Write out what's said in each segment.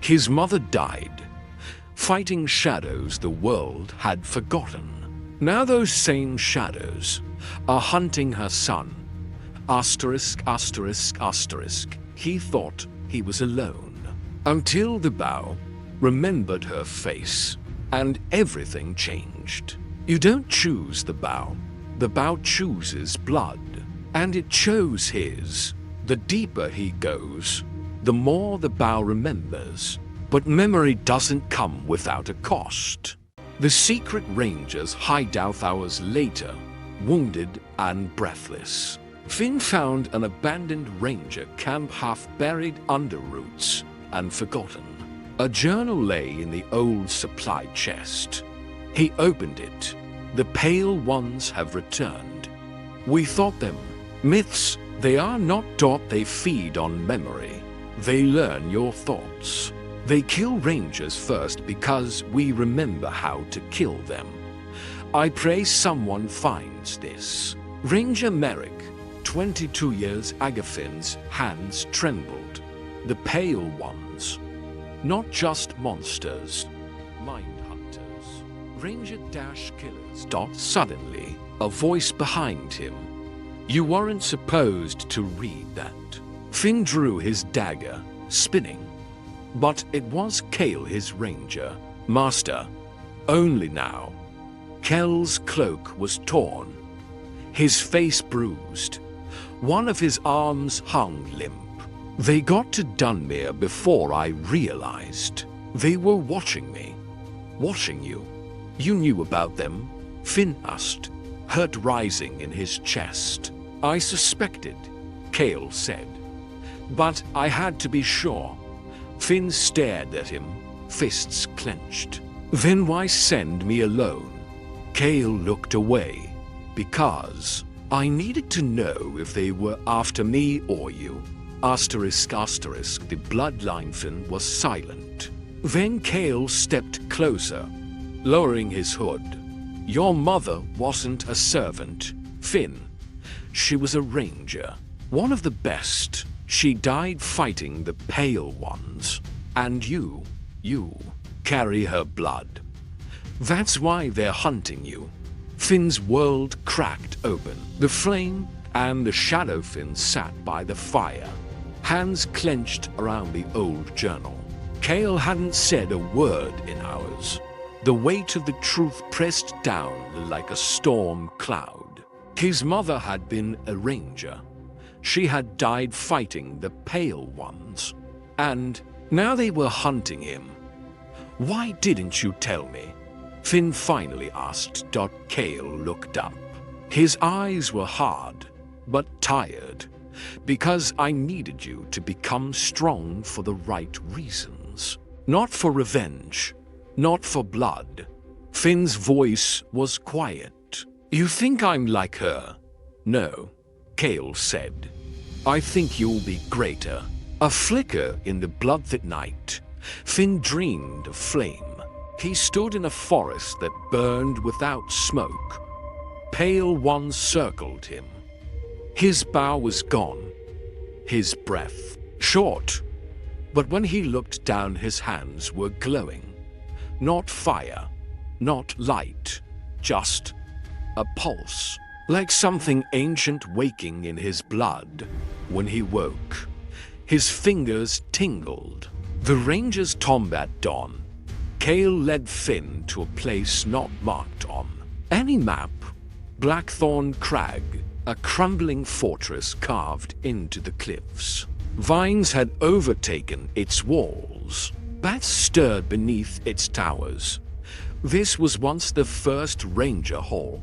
His mother died, fighting shadows the world had forgotten. Now those same shadows are hunting her son. Asterisk, asterisk, asterisk. He thought he was alone. Until the bow remembered her face, and everything changed. You don't choose the bow chooses blood, and it chose his. The deeper he goes, the more the bow remembers. But memory doesn't come without a cost. The secret Ranger's hideout hours later, wounded and breathless. Finn found an abandoned Ranger camp half buried under roots and forgotten. A journal lay in the old supply chest. He opened it. The pale ones have returned. We thought them myths. They are not taught. They feed on memory. They learn your thoughts. They kill Rangers first because we remember how to kill them. I pray someone finds this. Ranger Merrick, 22 years. Agafin's hands trembled. The pale ones. Not just monsters. Mind hunters. Ranger-killers. Suddenly, a voice behind him. You weren't supposed to read that. Finn drew his dagger, spinning. But it was Kael, his Ranger. Master. Only now. Kael's cloak was torn. His face bruised. One of his arms hung limp. They got to Dunmere before I realized. They were watching me. Watching you. You knew about them? Finn asked, hurt rising in his chest. I suspected, Kael said. But I had to be sure. Finn stared at him, fists clenched. Then why send me alone? Kael looked away. Because I needed to know if they were after me or you. Asterisk, asterisk. The bloodline Finn was silent. Then Kael stepped closer, lowering his hood. Your mother wasn't a servant, Finn. She was a Ranger. One of the best. She died fighting the Pale Ones. And you carry her blood. That's why they're hunting you. Finn's world cracked open. The flame and the shadow Finn sat by the fire, hands clenched around the old journal. Kael hadn't said a word in hours. The weight of the truth pressed down like a storm cloud. His mother had been a Ranger. She had died fighting the Pale Ones. And now they were hunting him. Why didn't you tell me? Finn finally asked. Kael looked up. His eyes were hard, but tired. Because I needed you to become strong for the right reasons. Not for revenge. Not for blood. Finn's voice was quiet. You think I'm like her? No, Kael said. I think you'll be greater. A flicker in the blood-lit night. Finn dreamed of flame. He stood in a forest that burned without smoke. Pale ones circled him. His bow was gone. His breath short. But when he looked down, his hands were glowing. Not fire, not light, just a pulse, like something ancient waking in his blood. When he woke, his fingers tingled. The Ranger's tomb at dawn. Kael led Finn to a place not marked on any map. Blackthorn Crag, a crumbling fortress carved into the cliffs. Vines had overtaken its walls. Bats stirred beneath its towers. This was once the first Ranger Hall,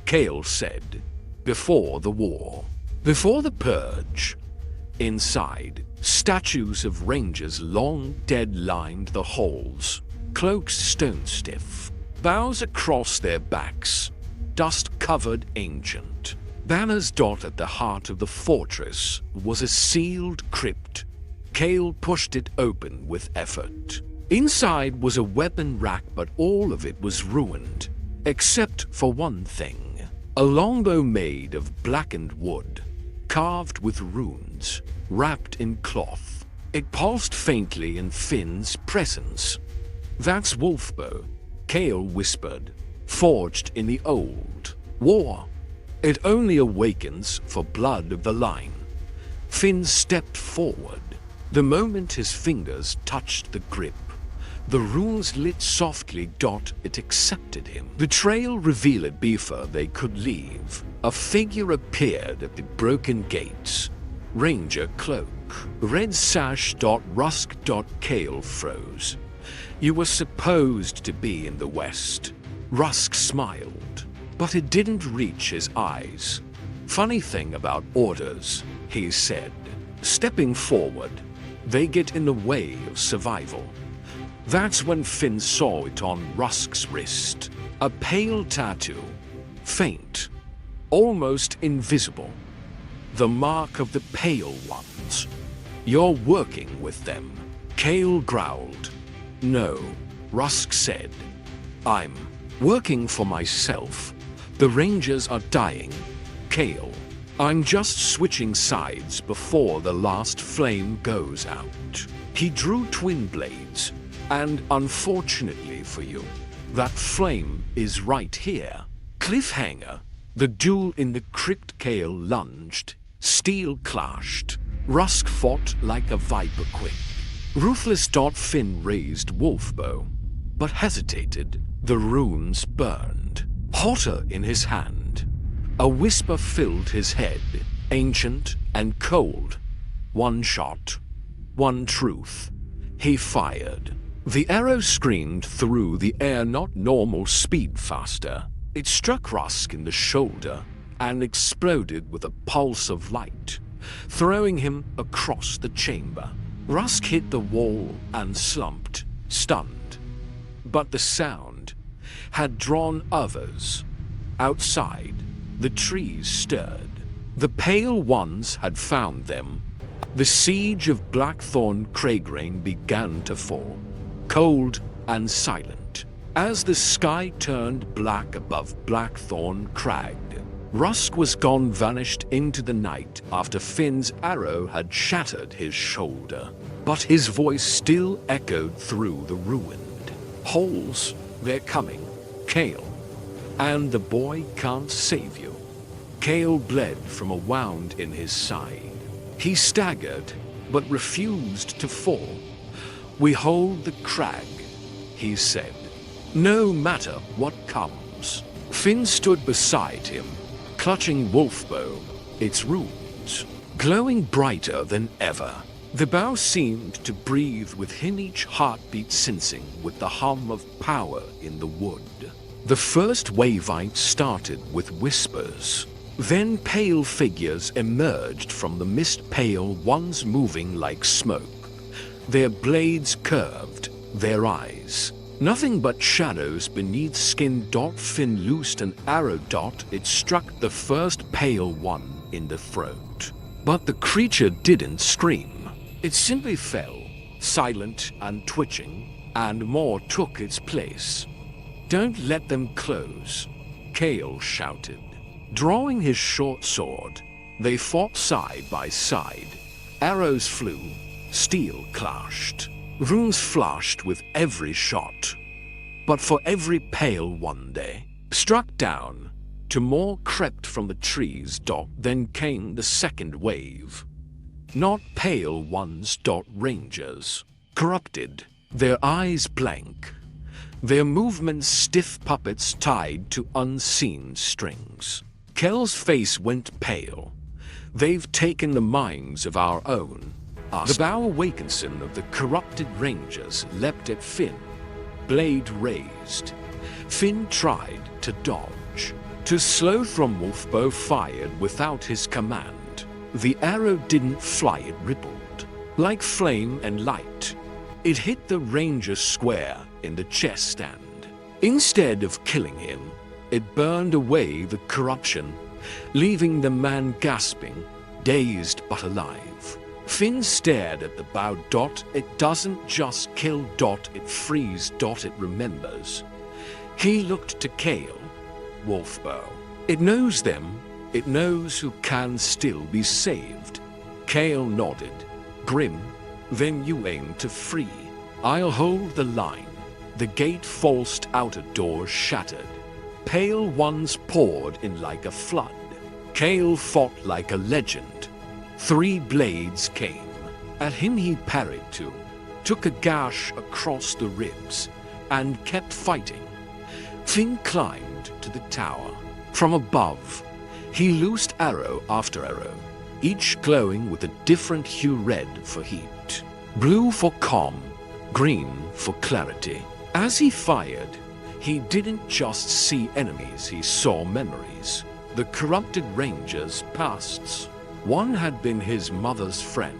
Kael said, before the war, before the purge. Inside, statues of Rangers long dead lined the halls, cloaks stone stiff, bows across their backs, dust-covered ancient. Banners at the heart of the fortress was a sealed crypt. Kael pushed it open with effort. Inside was a weapon rack, but all of it was ruined, except for one thing. A longbow made of blackened wood, carved with runes, wrapped in cloth. It pulsed faintly in Finn's presence. "That's Wolfbow," Kael whispered, "forged in the old war. It only awakens for blood of the line." Finn stepped forward. The moment his fingers touched the grip, the runes lit softly. It accepted him. Betrayal revealed before they could leave. A figure appeared at the broken gates. Ranger cloak. Red sash. Rusk. Kael froze. "You were supposed to be in the west." Rusk smiled, but it didn't reach his eyes. "Funny thing about orders," he said. Stepping forward, they get in the way of survival. That's when Finn saw it on Rusk's wrist. A pale tattoo. Faint. Almost invisible. The mark of the Pale Ones. "You're working with them," Kael growled. "No," Rusk said. "I'm working for myself. The Rangers are dying, Kael. I'm just switching sides before the last flame goes out." He drew twin blades, and unfortunately for you, that flame is right here. Cliffhanger. The duel in the crypt. Kael lunged. Steel clashed. Rusk fought like a viper quick. Ruthless. Finn raised Wolfbow, but hesitated. The runes burned. Hotter in his hand. A whisper filled his head, ancient and cold. One shot. One truth. He fired. The arrow screamed through the air, not normal speed, faster. It struck Rusk in the shoulder and exploded with a pulse of light, throwing him across the chamber. Rusk hit the wall and slumped, stunned. But the sound had drawn others. Outside, the trees stirred. The Pale Ones had found them. The siege of Blackthorn Craigrain began to fall, cold and silent. As the sky turned black above Blackthorn Crag, Rusk was gone, vanished into the night after Finn's arrow had shattered his shoulder. But his voice still echoed through the ruined halls. "They're coming, Kael, and the boy can't save you." Kael bled from a wound in his side. He staggered, but refused to fall. "We hold the crag," he said, "no matter what comes." Finn stood beside him, clutching Wolfbow, its runes glowing brighter than ever. The bow seemed to breathe with him, each heartbeat sensing with the hum of power in the wood. The first wavite started with whispers. Then pale figures emerged from the mist, Pale Ones moving like smoke. Their blades curved, their eyes nothing but shadows beneath skin. Finn loosed an arrow. It struck the first Pale One in the throat. But the creature didn't scream. It simply fell, silent and twitching, and more took its place. "Don't let them close," Kael shouted. Drawing his short sword, they fought side by side. Arrows flew, steel clashed. Runes flashed with every shot. But for every Pale One they struck down, to more crept from the trees. Then came the second wave. Not Pale Ones. Rangers. Corrupted, their eyes blank. Their movements stiff puppets tied to unseen strings. Kael's face went pale. "They've taken the minds of our own." The bow awakens of the corrupted Rangers leapt at Finn, blade raised. Finn tried to dodge, to slow from. Wolfbow fired without his command. The arrow didn't fly, it rippled, like flame and light. It hit the Ranger square in the chest, and instead of killing him, it burned away the corruption, leaving the man gasping, dazed but alive. Finn stared at the bow. It doesn't just kill. It frees. It remembers. He looked to Kael. Wolfbow. It knows them. It knows who can still be saved. Kael nodded, grim, Then you aim to free. I'll hold the line. The gate-forced outer door shattered. Pale ones poured in like a flood. Kael fought like a legend. 3 blades came. At him he parried to, took a gash across the ribs, and kept fighting. Finn climbed to the tower. From above, he loosed arrow after arrow, each glowing with a different hue: red for heat, blue for calm, green for clarity. As he fired, he didn't just see enemies, he saw memories. The corrupted Ranger's pasts. One had been his mother's friend.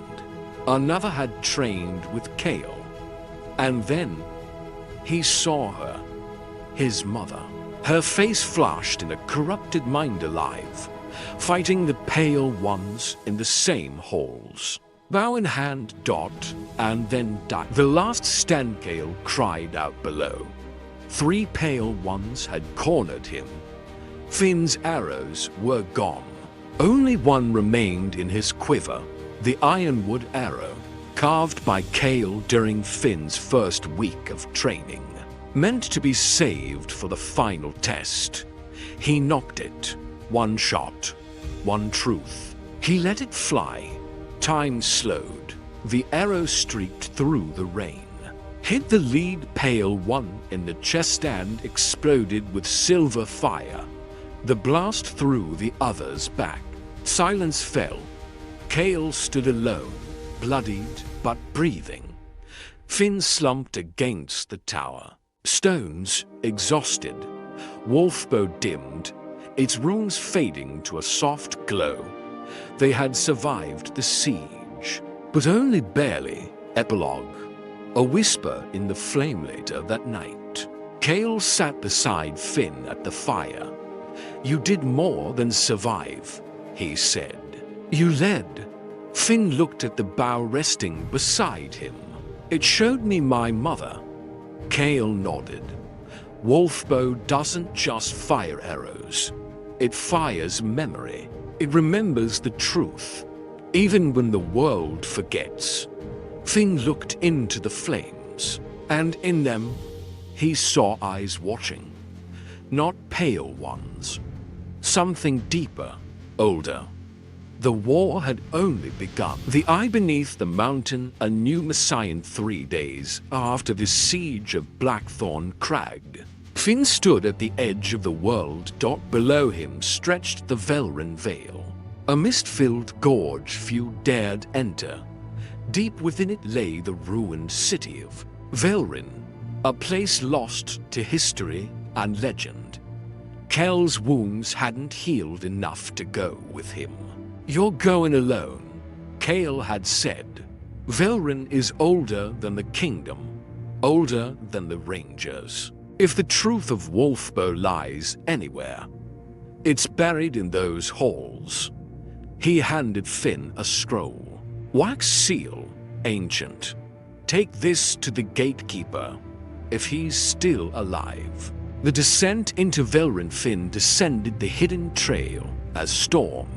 Another had trained with Kael. And then he saw her, his mother. Her face flashed in a corrupted mind alive, fighting the pale ones in the same halls. Bow in hand, dot, and then die. The last stand, Kael cried out below. 3 pale ones had cornered him. Finn's arrows were gone. Only one remained in his quiver, the ironwood arrow, carved by Kael during Finn's first week of training. Meant to be saved for the final test. He knocked it. 1 shot, 1 truth. He let it fly. Time slowed. The arrow streaked through the rain. Hit the lead pale one in the chest and exploded with silver fire. The blast threw the others back. Silence fell. Kael stood alone, bloodied but breathing. Finn slumped against the tower. Stones exhausted. Wolfbow dimmed, its runes fading to a soft glow. They had survived the siege, but only barely. Epilogue. A whisper in the flame later that night. Kael sat beside Finn at the fire. "You did more than survive," he said. "You led." Finn looked at the bow resting beside him. "It showed me my mother." Kael nodded. Wolfbow doesn't just fire arrows. It fires memory. It remembers the truth, even when the world forgets. Finn looked into the flames, and in them, he saw eyes watching. Not pale ones. Something deeper, older. The war had only begun. The eye beneath the mountain, a new Messiah 3 days after the siege of Blackthorn Crag. Finn stood at the edge of the world. Below him stretched the Velrin Vale, a mist-filled gorge few dared enter. Deep within it lay the ruined city of Velrin, a place lost to history and legend. Kael's wounds hadn't healed enough to go with him. "You're going alone," Kael had said. "Velrin is older than the kingdom, older than the Rangers. If the truth of Wolfbow lies anywhere, it's buried in those halls." He handed Finn a scroll. "Wax seal, ancient. Take this to the gatekeeper, if he's still alive." The descent into Velrin. Finn descended the hidden trail as storm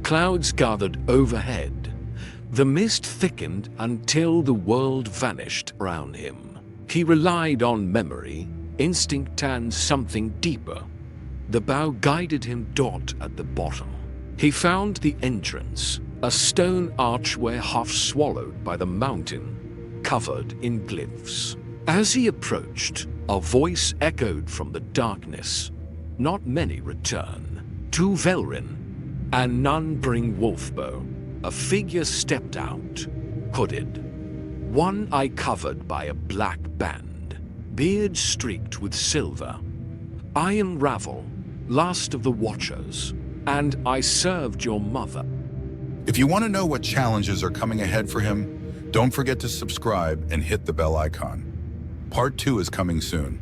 clouds gathered overhead. The mist thickened until the world vanished around him. He relied on memory, instinct, and something deeper. The bow guided him. At the bottom, he found the entrance, a stone archway half swallowed by the mountain, covered in glyphs. As he approached, a voice echoed from the darkness. "Not many return to Velrin, and none bring Wolfbow." A figure stepped out, hooded, one eye covered by a black band, beard streaked with silver. "I am Ravel, last of the Watchers, and I served your mother." If you want to know what challenges are coming ahead for him, don't forget to subscribe and hit the bell icon. Part 2 is coming soon.